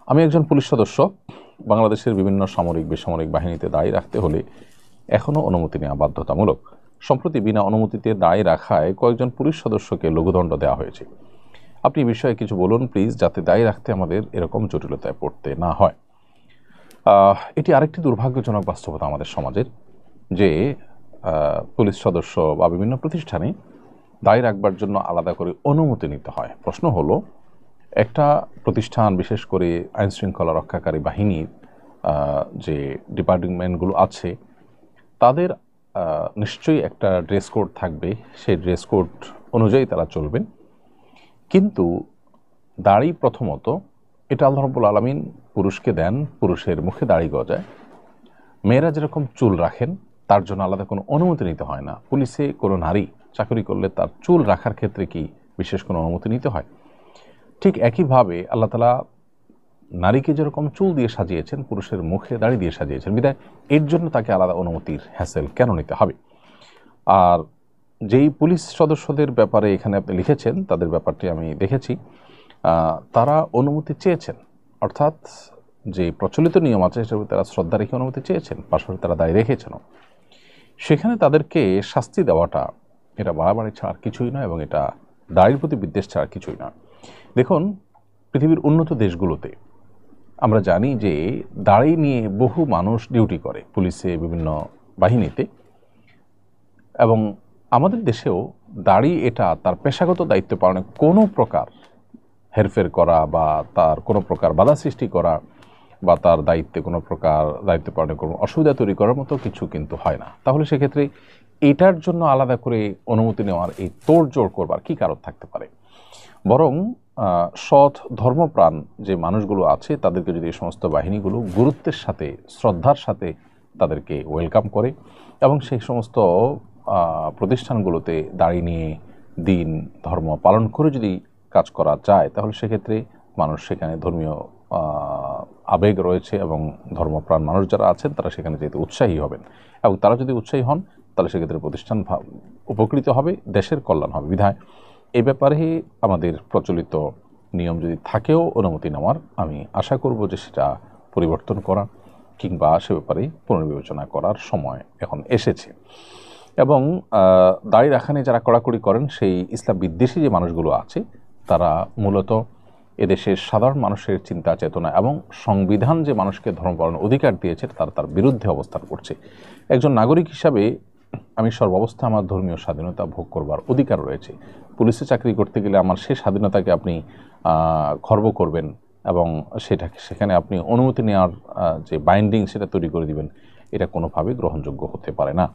আমি একজন পুলিশ সদস্য। বাংলাদেশের বিভিন্ন সামরিক বেসামরিক বাহিনীতে দাঁড়িয়ে রাখতে হলে এখনও অনুমতি নেওয়া বাধ্যতামূলক। সম্প্রতি বিনা অনুমতিতে দাঁড়িয়ে রাখায় কয়েকজন পুলিশ সদস্যকে লঘুদণ্ড দেওয়া হয়েছে। আপনি এই বিষয়ে কিছু বলুন প্লিজ, যাতে দাঁড়িয়ে রাখতে আমাদের এরকম জটিলতায় পড়তে না হয়। এটি আরেকটি দুর্ভাগ্যজনক বাস্তবতা আমাদের সমাজের, যে পুলিশ সদস্য বা বিভিন্ন প্রতিষ্ঠানে দাঁড়িয়ে রাখবার জন্য আলাদা করে অনুমতি নিতে হয়। প্রশ্ন হলো, একটা প্রতিষ্ঠান, বিশেষ করে আইনশৃঙ্খলা রক্ষাকারী বাহিনীর যে ডিপার্টমেন্টগুলো আছে, তাদের নিশ্চয়ই একটা ড্রেস কোড থাকবে। সেই ড্রেস কোড অনুযায়ী তারা চলবেন। কিন্তু দাড়ি প্রথমত, এটা আল্লাহ রাব্বুল আলামিন পুরুষকে দেন, পুরুষের মুখে দাড়ি গজায়। মেয়েরা যেরকম চুল রাখেন, তার জন্য আলাদা কোনো অনুমতি নিতে হয় না। পুলিশে কোনো নারী চাকরি করলে তার চুল রাখার ক্ষেত্রে কি বিশেষ কোনো অনুমতি নিতে হয়? ঠিক একইভাবে আল্লাহ তাআলা নারীকে যেরকম চুল দিয়ে সাজিয়েছেন, পুরুষের মুখে দাড়ি দিয়ে সাজিয়েছেন, বিধায় এর জন্য তাকে আলাদা অনুমতির হ্যাসেল কেন নিতে হবে? আর যেই পুলিশ সদস্যদের ব্যাপারে এখানে আপনি লিখেছেন, তাদের ব্যাপারটি আমি দেখেছি, তারা অনুমতি চেয়েছেন, অর্থাৎ যে প্রচলিত নিয়ম আছে সেটা তারা শ্রদ্ধা রেখে অনুমতি চেয়েছেন, পাশাপাশি তারা দায়ী রেখেছেন। সেখানে তাদেরকে শাস্তি দেওয়াটা এটা বাড়াবাড়ি ছাড়া কিছুই নয়, এবং এটা দাড়ির প্রতি বিদ্বেষ ছাড়া কিছুই নয়। দেখুন, পৃথিবীর উন্নত দেশগুলোতে আমরা জানি যে দাড়ি নিয়ে বহু মানুষ ডিউটি করে পুলিশে, বিভিন্ন বাহিনীতে, এবং আমাদের দেশেও দাড়ি এটা তার পেশাগত দায়িত্ব পালনে কোনো প্রকার হেরফের করা বা তার কোনো প্রকার বাধা সৃষ্টি করা বা তার দায়িত্বে কোনো প্রকার দায়িত্ব পালনে কোনো অসুবিধা তৈরি করার মতো কিছু কিন্তু হয় না। তাহলে সেক্ষেত্রে এটার জন্য আলাদা করে অনুমতি নেওয়ার এই তোড়জোড় করবার কী কারণ থাকতে পারে? বরং সৎ ধর্মপ্রাণ যে মানুষগুলো আছে, তাদেরকে যদি এই সমস্ত বাহিনীগুলো গুরুত্বের সাথে, শ্রদ্ধার সাথে তাদেরকে ওয়েলকাম করে, এবং সেই সমস্ত প্রতিষ্ঠানগুলোতে দাড়ি নিয়ে দিন ধর্ম পালন করে যদি কাজ করা যায়, তাহলে সেক্ষেত্রে মানুষ সেখানে ধর্মীয় আবেগ রয়েছে, এবং ধর্মপ্রাণ মানুষ যারা আছেন তারা সেখানে যেতে উৎসাহী হবেন, এবং তারা যদি উৎসাহী হন তাহলে সেক্ষেত্রে প্রতিষ্ঠান উপকৃত হবে, দেশের কল্যাণ হবে। বিধায় এই ব্যাপারে আমাদের প্রচলিত নিয়ম যদি থাকেও অনুমতি নেওয়ার, আমি আশা করব যে সেটা পরিবর্তন করা কিংবা সে ব্যাপারে পুনর্বিবেচনা করার সময় এখন এসেছে। এবং দাড়ি রাখা নিয়ে যারা কড়াকড়ি করেন, সেই ইসলাম বিদ্বেষী যে মানুষগুলো আছে, তারা মূলত এদেশের সাধারণ মানুষের চিন্তা চেতনা এবং সংবিধান যে মানুষকে ধর্ম পালনের অধিকার দিয়েছে, তার বিরুদ্ধে অবস্থান করছে। একজন নাগরিক হিসাবে আমি সর্বাবস্থা আমার ধর্মীয় স্বাধীনতা ভোগ করবার অধিকার রয়েছে। পুলিশে চাকরি করতে গেলে আমার সেই স্বাধীনতাকে আপনি খর্ব করবেন, এবং সেখানে আপনি অনুমতি নেওয়ার যে বাইন্ডিং সেটা তৈরি করে দিবেন, এটা কোনোভাবেই গ্রহণযোগ্য হতে পারে না।